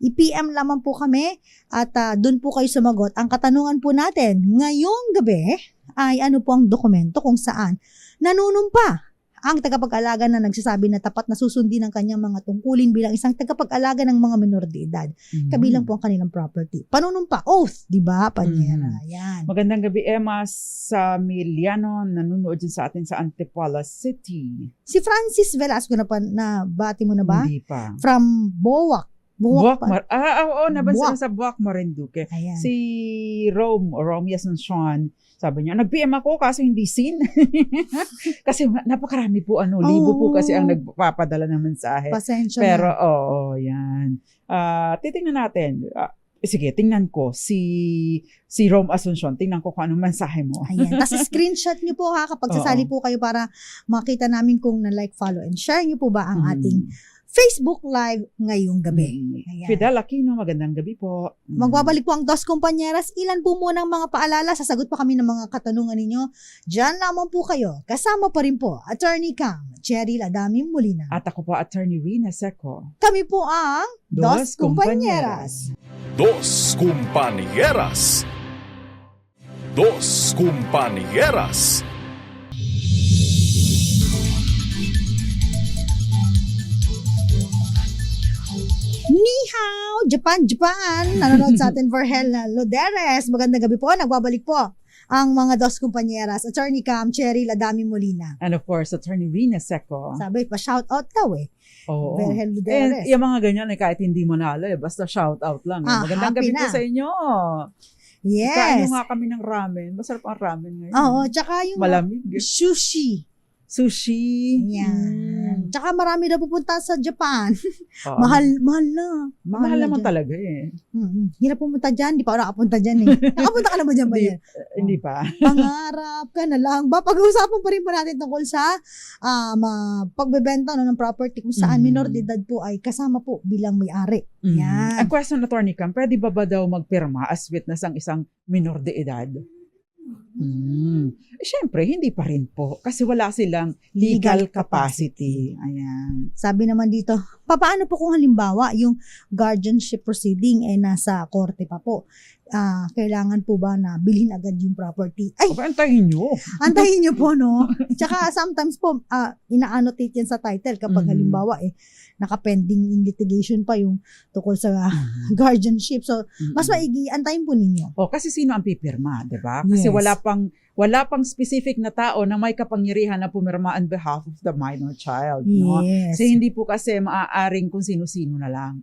Speaker 2: I-PM lamang po kami at doon po kayo sumagot. Ang katanungan po natin ngayong gabi ay ano po ang dokumento kung saan nanunumpa ang tagapag-alaga na nagsasabi na tapat na susundin ang kanyang mga tungkulin bilang isang tagapag-alaga ng mga minor de edad. Kabilang po ang kanilang property. Panunumpa, oath, di ba, Panyera? Yan.
Speaker 3: Magandang gabi, Emma sa Miliano, nanonood din sa atin sa Antipolo City.
Speaker 2: Si Francis Velasco na bati mo na ba?
Speaker 3: Hindi pa.
Speaker 2: From Boac.
Speaker 3: Oo, nabansin sa Boac, Marinduque.
Speaker 2: Ayan.
Speaker 3: Si Romy Asuncion, sabi niya, nag-PM ako kasi hindi seen. Kasi napakarami po, libo po kasi ang nagpapadala ng mensahe.
Speaker 2: Pasensya
Speaker 3: Pero,
Speaker 2: na.
Speaker 3: yan. Titingnan natin. Sige, tingnan ko. Si Rome Asuncion, tingnan ko kung anong mensahe mo.
Speaker 2: Ayan. Tapos screenshot niyo po ha kapag sasali po kayo para makita namin kung na-like, follow, and share niyo po ba ang ating Facebook Live ngayong gabi. Ayan.
Speaker 3: Fidel Aquino, magandang gabi po.
Speaker 2: Magbabalik po ang Dos Compañeras. Ilan po muna ang mga paalala? Sasagot pa kami ng mga katanungan ninyo. Diyan lamang po kayo. Kasama pa rin po, Attorney Cam, Cheryl Adami Molina.
Speaker 3: At ako po, Attorney Rina Seco.
Speaker 2: Kami po ang Dos Compañeras.
Speaker 1: Dos Compañeras. Dos Compañeras.
Speaker 2: Ni hao! Japan! Nanonood sa atin Verhel Loderes. Magandang gabi po. Nagbabalik po ang mga Dos Compañeras. Attorney Cam, Cheryl Adami Molina.
Speaker 3: And of course, Attorney Rina Seco.
Speaker 2: Sabi, pa-shout out daw
Speaker 3: Oo.
Speaker 2: Verhel
Speaker 3: And
Speaker 2: Loderes.
Speaker 3: yung mga ganyan, kahit hindi mo nalo, basta shout out lang. Magandang
Speaker 2: happy
Speaker 3: gabi po
Speaker 2: na.
Speaker 3: sa inyo.
Speaker 2: Yes.
Speaker 3: Kain nga kami ng ramen. Masarap ang ramen ngayon.
Speaker 2: Oo, tsaka yung
Speaker 3: Malamig.
Speaker 2: sushi.
Speaker 3: Sushi.
Speaker 2: Yan. Tsaka marami na pupunta sa Japan.
Speaker 3: Oo.
Speaker 2: Mahal
Speaker 3: Mahal
Speaker 2: na
Speaker 3: naman
Speaker 2: dyan.
Speaker 3: talaga eh.
Speaker 2: Hirap pumunta dyan. Di pa ako nakapunta dyan Nakapunta ka naman dyan ba yan?
Speaker 3: Hindi pa.
Speaker 2: Pangarap ka na lang ba? Pag-uusapan pa rin po natin tungkol sa pagbebenta ng property kung saan minor de edad po ay kasama po bilang may-ari. Yan.
Speaker 3: Ang question, Attorney Cam, pwede ba daw magpirma as witness ang isang minor de edad? Siyempre, hindi pa rin po. Kasi wala silang legal capacity. Ayan.
Speaker 2: Sabi naman dito, paano po kung halimbawa yung guardianship proceeding ay nasa korte pa po? Kailangan po ba na bilhin agad yung property? Ay,
Speaker 3: Antayin nyo.
Speaker 2: antayin nyo po, no? Tsaka sometimes po, ina-annotate yan sa title kapag halimbawa naka-pending in litigation pa yung tukol sa guardianship. So, mas maigi, antayin po ninyo.
Speaker 3: Kasi sino ang pipirma, di ba? Kasi
Speaker 2: Yes.
Speaker 3: wala pang specific na tao na may kapangyarihan na pumirma on behalf of the minor child. No?
Speaker 2: Yes.
Speaker 3: Kasi hindi po kasi maaaring kung sino-sino na lang.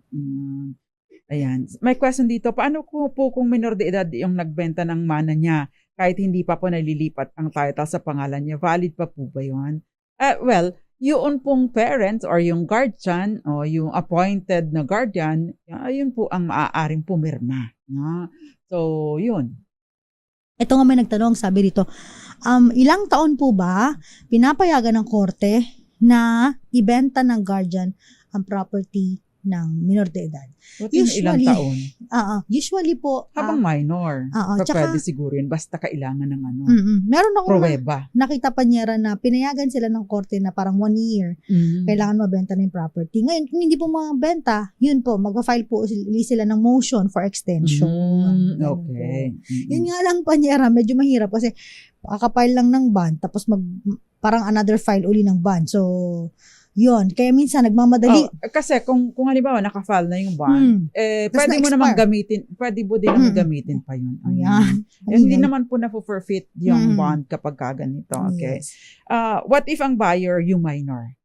Speaker 3: Ayan. May question dito, paano po kung minor de edad yung nagbenta ng mana niya kahit hindi pa po nalilipat ang title sa pangalan niya? Valid pa po ba yun? Well, yun pong parents or yung guardian o yung appointed na guardian, yun po ang maaaring pumirma. No? So, yun.
Speaker 2: Ito nga may nagtanong, sabi dito, ilang taon po ba pinapayagan ng korte na ibenta ng guardian ang property ng minor de edad?
Speaker 3: What yung ilang taon?
Speaker 2: Usually po,
Speaker 3: Habang minor.
Speaker 2: tsaka,
Speaker 3: Pwede siguro yun. Basta kailangan ng
Speaker 2: meron akong
Speaker 3: pruweba.
Speaker 2: nakita pa niya na pinayagan sila ng korte na parang 1 year, kailangan mabenta na yung property. Ngayon, kung hindi po mabenta, yun po, mag-file po sila ng motion for extension.
Speaker 3: Okay.
Speaker 2: Yun nga lang pa niya, medyo mahirap kasi kakapile lang ng bond, tapos parang another file uli ng bond. So, yun. Kaya minsan, nagmamadali.
Speaker 3: Kasi kung halimbawa nakafile na yung bond, pwede mo naman gamitin, pwede mo din naman gamitin pa yun.
Speaker 2: Ayan.
Speaker 3: Hindi naman po na-forfeit yung bond kapag kaganito. Okay.
Speaker 2: Yes.
Speaker 3: What if ang buyer yung minor?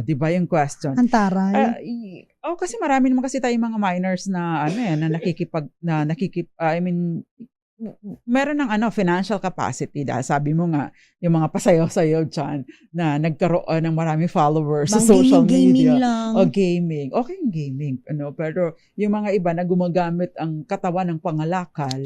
Speaker 3: Di ba yung question?
Speaker 2: Ang taray.
Speaker 3: Kasi marami naman kasi tayong mga minors na meron ng financial capacity dahil sabi mo nga yung mga pasayaw-sayaw dyan na nagkaroon ng maraming followers sa social media
Speaker 2: lang.
Speaker 3: o gaming. Okay yung gaming, pero yung mga iba na gumagamit ang katawan ng pangalakal,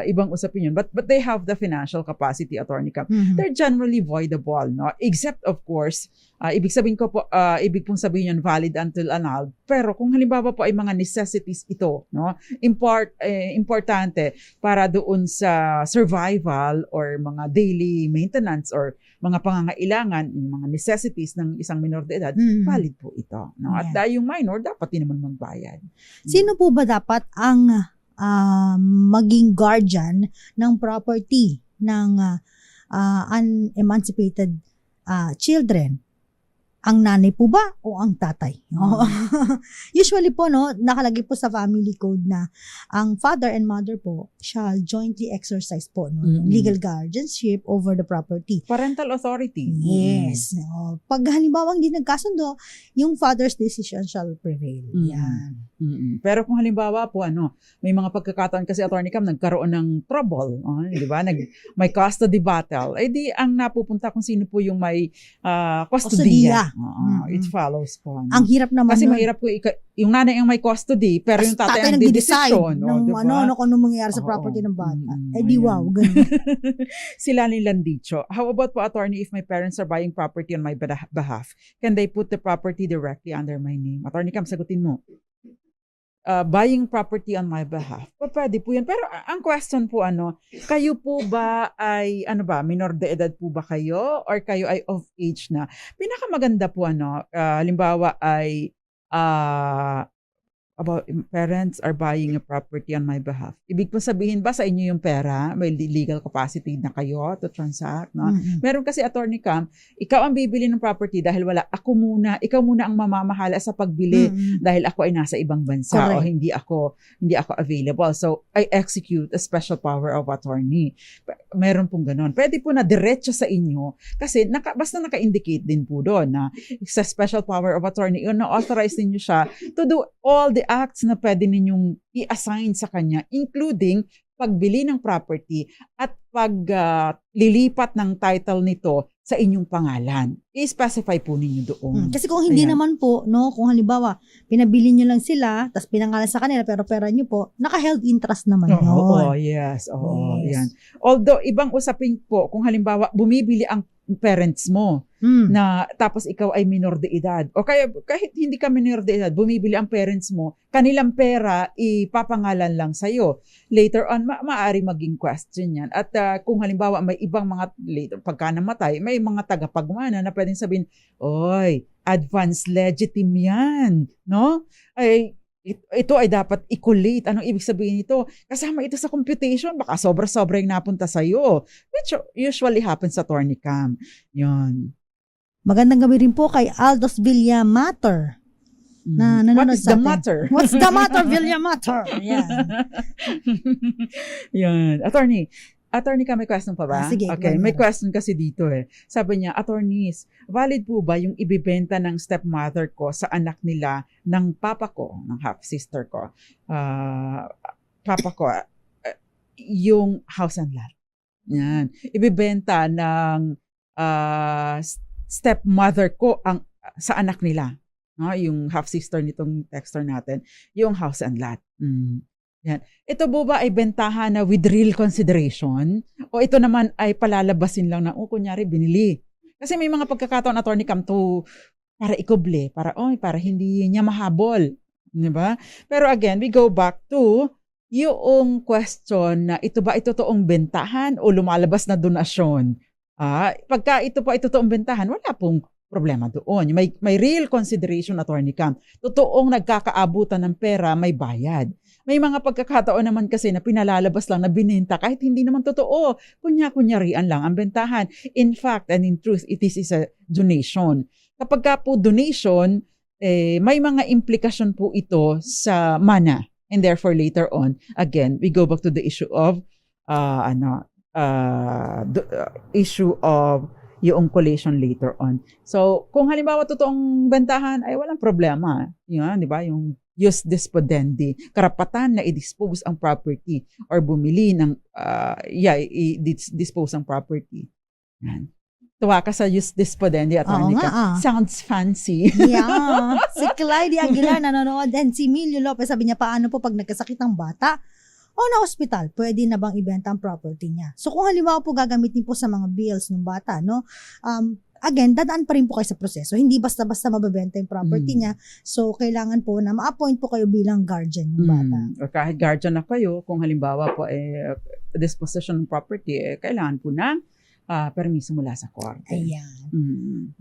Speaker 3: ibang usapin yun. But they have the financial capacity, Attorney Cam. They're generally voidable, except of course Ibig pong sabihin yun valid until annulled. Pero kung halimbawa po ay mga necessities ito, no, importante para doon sa survival or mga daily maintenance or mga pangangailangan, yung mga necessities ng isang minor de edad, valid po ito. No? At yung minor, dapat din naman magbayad.
Speaker 2: Sino po ba dapat ang maging guardian ng property ng unemancipated children? Ang nanay po ba o ang tatay? Usually po, no, nakalagay po sa family code na ang father and mother po shall jointly exercise po legal guardianship over the property.
Speaker 3: Parental authority.
Speaker 2: Yes. Pag halimbawa hindi nagkasundo, yung father's decision shall prevail. Yan.
Speaker 3: Pero kung halimbawa po, may mga pagkakataon kasi, Attorney Cam, nagkaroon ng trouble, di ba? May custody battle. Eh di, ang napupunta kung sino po yung may custodiya. It follows po.
Speaker 2: Ang hirap naman.
Speaker 3: Kasi mahirap po, yung nanay ang may custody, pero yung tatay ang didesisyon.
Speaker 2: Kung ano mangyayari sa property ng bata. Di wow, ganun.
Speaker 3: Sila nilang dicho. How about po, Attorney, if my parents are buying property on my behalf, can they put the property directly under my name? Attorney Cam, sagutin mo. Buying property on my behalf. Pwede po yan. Pero ang question po, kayo po ba ay, minor de edad po ba kayo? Or kayo ay of age na? Pinakamaganda po, halimbawa ay, about parents are buying a property on my behalf. Ibig po sabihin ba sa inyo yung pera, may legal capacity na kayo to transact, no? Meron kasi, Attorney Cam, ikaw ang bibili ng property dahil ikaw muna ang mamamahala sa pagbili dahil ako ay nasa ibang bansa. Correct. O hindi ako available. So, I execute a special power of attorney. Meron pong ganon. Pwede po na diretso sa inyo kasi basta naka-indicate din po doon na sa special power of attorney, na-authorize ninyo siya to do all the acts na pwede ninyong i-assign sa kanya, including pagbili ng property at paglilipat ng title nito sa inyong pangalan. I-specify po ninyo doon.
Speaker 2: Kasi kung hindi naman po, kung halimbawa, pinabili nyo lang sila, tapos pinangalan sa kanila, pero pera nyo po, naka-held interest naman yun.
Speaker 3: Yes. Yan. Although, ibang usapin po, kung halimbawa, bumibili ang parents mo, na tapos ikaw ay minor de edad. O kaya kahit hindi ka minor de edad, bumibili ang parents mo, kanilang pera ipapangalan lang sa'yo. Later on, maaari maging question yan. At kung halimbawa may ibang mga, later, pagka namatay, may mga tagapagmana na pwedeng sabihin, oy, advance legitime yan, no? Ay, ito ay dapat i-collate. Anong ibig sabihin nito? Kasama ito sa computation, baka sobra-sobra yung napunta sa'yo. Which usually happens sa Attorney Cam. Yun.
Speaker 2: Magandang gabi rin po kay Aldos Villamatter. Na nanonood
Speaker 3: What is the matter?
Speaker 2: What's the matter, Villamatter? Yan.
Speaker 3: Yan. Attorney ka, may question pa ba?
Speaker 2: Sige.
Speaker 3: Okay, may question kasi dito eh. Sabi niya, attorneys, valid po ba yung ibibenta ng stepmother ko sa anak nila ng papa ko, ng half-sister ko? Papa ko, yung house and lot. Yan. Ibibenta ng stepmother ko sa anak nila. Yung half-sister nitong texter natin, yung house and lot. Yan. Ito po ba ay bentahan na with real consideration? O ito naman ay palalabasin lang na, kunyari, binili. Kasi may mga pagkakataon, Attorney Cam, para ikuble, para hindi niya mahabol. Diba? Pero again, we go back to yung question na ito ba ay totoong bentahan o lumalabas na donasyon? Pagka ito po ay totoong bentahan, wala pong problema doon. May real consideration, Attorney Cam. Totoong nagkakaabutan ng pera, may bayad. May mga pagkakataon naman kasi na pinalalabas lang na bininta kahit hindi naman totoo. Kunya-kunyarian lang ang bentahan. In fact and in truth, it is a donation. Kapag ka po donation, may mga implikasyon po ito sa mana. And therefore, later on, again, we go back to the issue of yung collation later on. So, kung halimbawa totoong bentahan, ay walang problema. Yun, di ba? Yung jus despodendi, karapatan na i-dispose ang property or bumili ng, i-dispose ang property. Yan. Tuwa ka sa jus despodendi at sounds fancy.
Speaker 2: Yeah. Si Clyde Aguilar nanonood and si Emilio Lopez sabi niya, paano po pag nagkasakit ang bata o na hospital, pwede na bang ibenta ang property niya? So kung halimbawa po gagamitin po sa mga bills ng bata, again, dadaan pa rin po kayo sa proseso. Hindi basta-basta mabebenta yung property niya. So, kailangan po na ma-appoint po kayo bilang guardian ng bata.
Speaker 3: O kahit guardian na kayo, kung halimbawa po disposition ng property, kailangan po ng permiso mula sa korte.
Speaker 2: Ayan.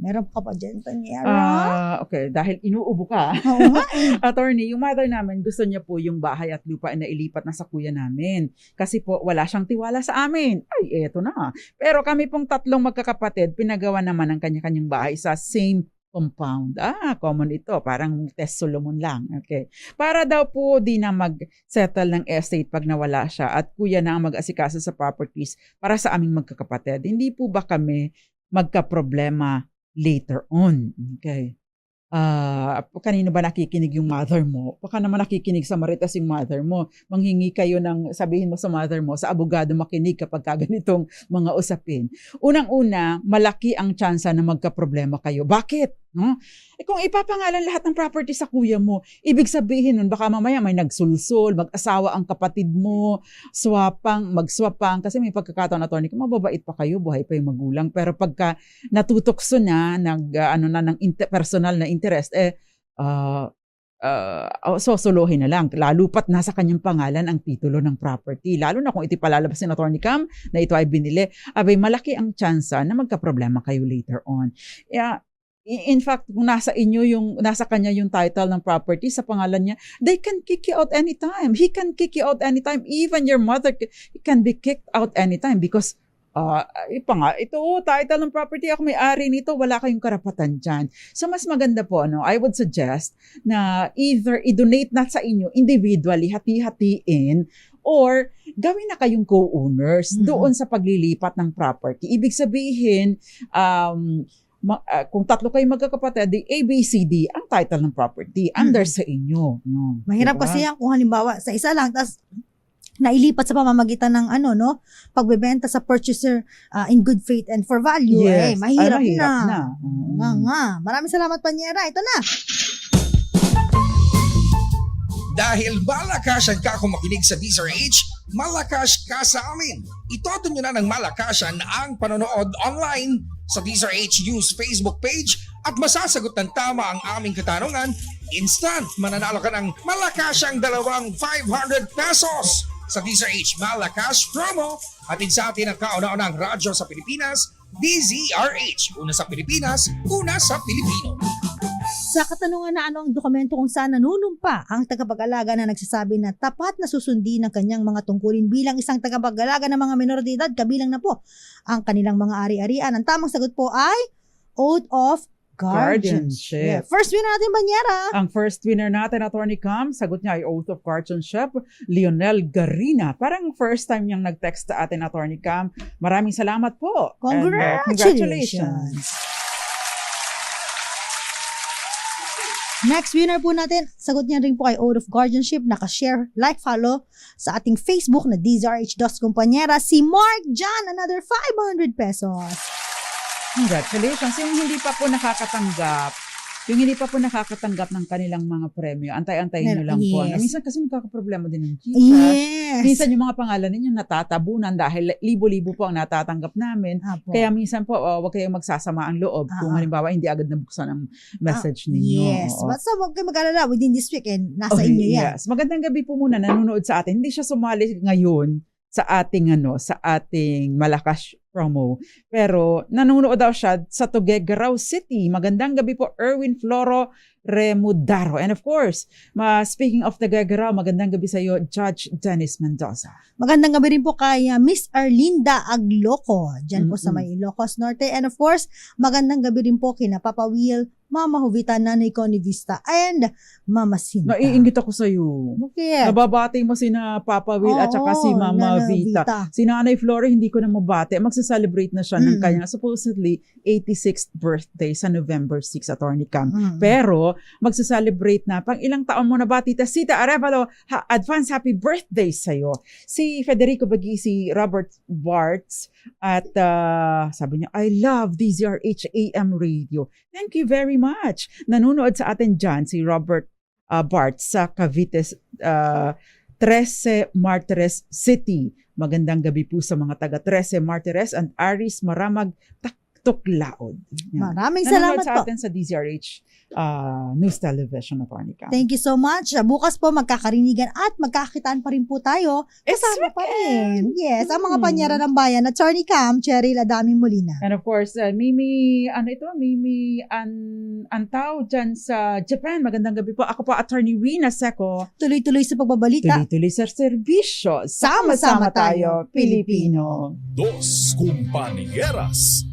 Speaker 2: Meron pa pa dyan, Tanyera?
Speaker 3: Okay, dahil inuubo ka.
Speaker 2: Oo nga eh.
Speaker 3: Attorney, yung mother namin, gusto niya po yung bahay at lupa na ilipat na sa kuya namin. Kasi po, wala siyang tiwala sa amin. Ay, eto na. Pero kami pong tatlong magkakapatid, pinagawa naman ang kanya-kanyang bahay sa same compound. Common ito. Parang Tess Solomon lang. Okay. Para daw po di na mag-settle ng estate pag nawala siya at kuya na ang mag-asikaso sa properties para sa aming magkakapatid. Hindi po ba kami magka-problema later on? Okay. Kanino ba nakikinig yung mother mo? Baka naman nakikinig sa Marites yung mother mo. Manghingi kayo ng, sabihin mo sa mother mo, sa abogado makinig kapag ganitong mga usapin. Unang-una, malaki ang tsansa na magka-problema kayo. Bakit? No? Kung ipapangalan lahat ng property sa kuya mo, ibig sabihin nun, baka mamaya may nagsulsul, mag-asawa ang kapatid mo, magswapang, kasi may pagkakataon, attorney, kung mababait pa kayo, buhay pa yung magulang, pero pagka natutokso na, ng personal na interest, sosolohin na lang, lalo pat nasa kanyang pangalan ang titulo ng property, lalo na kung ito palalabas ni Attorney Cam na ito ay binili, abay malaki ang tsansa na magka-problema kayo later on. In fact, kung nasa kanya yung title ng property sa pangalan niya, they can kick you out anytime. He can kick you out anytime. Even your mother can be kicked out anytime because ito, title ng property, ako may-ari nito, wala kayong karapatan dyan. So, mas maganda po, I would suggest na either i-donate na sa inyo individually, hati-hatiin, or gawin na kayong co-owners doon sa paglilipat ng property. Ibig sabihin, kung tatlo kayo magkakapatid, the ABCD, ang title ng property, under sa inyo. No?
Speaker 2: Mahirap
Speaker 3: diba?
Speaker 2: kasi yan kung halimbawa sa isa lang, tapos nailipat sa pamamagitan ng pagbebenta sa purchaser in good faith and for value.
Speaker 3: Yes.
Speaker 2: Mahirap
Speaker 3: na.
Speaker 2: Maraming salamat, Panyera. Ito na.
Speaker 4: Dahil malakasan ka kung makinig sa DZRH, malakas ka sa amin. Itodo nyo na ng malakasan ang panonood online sa DZRH News Facebook page at masasagot ng tama ang aming katanungan. Instant mananalo ka ng malakasang 500 pesos sa DZRH Malakas Promo. Hatid sa atin ang kauna-unang radyo sa Pilipinas, DZRH. Una sa Pilipinas, una sa Pilipino.
Speaker 2: Sa katanungan na ano ang dokumento kung saan nanunumpa ang tagapag-alaga na nagsasabi na tapat na susundin ng kanyang mga tungkulin bilang isang tagapag-alaga ng mga menor de edad, kabilang na po ang kanilang mga ari-arian. Ang tamang sagot po ay Oath of Guardianship. First winner natin, Banyera.
Speaker 3: Ang first winner natin, Attorney Cam, sagot niya ay Oath of Guardianship, Lionel Garina. Parang first time niyang nag-text sa atin, Attorney Cam. Maraming salamat po.
Speaker 2: Congratulations. Next winner po natin, sagot niya rin po kay Oath of Guardianship, nakashare, like, follow sa ating Facebook na DZRH Dos Compañera, si Mark John, another 500 pesos.
Speaker 3: Congratulations. Yung hindi pa po nakakatanggap ng kanilang mga premyo, antay-antayin nyo lang po.
Speaker 2: Yes.
Speaker 3: Minsan kasi nagkakaproblema din ng GCash.
Speaker 2: Yes.
Speaker 3: Minsan yung mga pangalan ninyo natatabunan dahil libo-libo po ang natatanggap namin.
Speaker 2: Apo.
Speaker 3: Kaya minsan po, huwag kayong magsasama ang loob kung halimbawa hindi agad nabuksan ang message ninyo.
Speaker 2: Yes. Basta huwag kayo mag-alala, within this week, nasa inyo yan.
Speaker 3: Yes. Magandang gabi po muna, nanonood sa atin. Hindi siya sumali ngayon sa ating Malakas promo. Pero nanonood daw siya sa Tuguegarao City. Magandang gabi po, Erwin Floro Remudaro. And of course, speaking of Tuguegarao, magandang gabi sa iyo, Judge Dennis Mendoza.
Speaker 2: Magandang gabi rin po kay Miss Arlinda Agloco, dyan po sa may Ilocos Norte. And of course, magandang gabi rin po kina Papa Will, Mama Jovita, Nanay Connie Vista, and Mama Sinta.
Speaker 3: Naiingit ako sa iyo.
Speaker 2: Okay.
Speaker 3: Nababati mo sina Papa Will at saka si Mama Vita. Si Nanay Flora, hindi ko na mabati. Magsa-celebrate na siya ng kanyang supposedly 86th birthday sa November 6, Attorney Cam. Pero, magsa-celebrate na. Pang ilang taon mo na ba, Tita Sita Arevalo, advance happy birthday sa'yo. Si Federico Bagisi, Robert Bartz, at sabi niya, I love DZRH AM Radio. Thank you very much. Nanonood sa atin dyan si Robert Bartz sa Cavite 13 Martires City. Magandang gabi po sa mga taga 13 Martires and Aris Maramag Tuklaod. Yan.
Speaker 2: Maraming
Speaker 3: Nanonood
Speaker 2: salamat
Speaker 3: sa
Speaker 2: po.
Speaker 3: atin sa DZRH News Television, Attorney Cam.
Speaker 2: Thank you so much. Bukas po magkakarinigan at magkakitaan pa rin po tayo.
Speaker 3: It's
Speaker 2: Kasama pa rin. Yes, ang mga
Speaker 3: Hmm.
Speaker 2: panyara ng bayan. Attorney Cam, Cheryl Adami Molina.
Speaker 3: And of course, Mimi Antao dyan sa Japan. Magandang gabi po. Ako po, Attorney Rina Seco.
Speaker 2: Tuloy-tuloy sa pagbabalita.
Speaker 3: Tuloy-tuloy sa serbisyo.
Speaker 2: Sama-sama tayo,
Speaker 3: Pilipino.
Speaker 1: Dos Compañeras.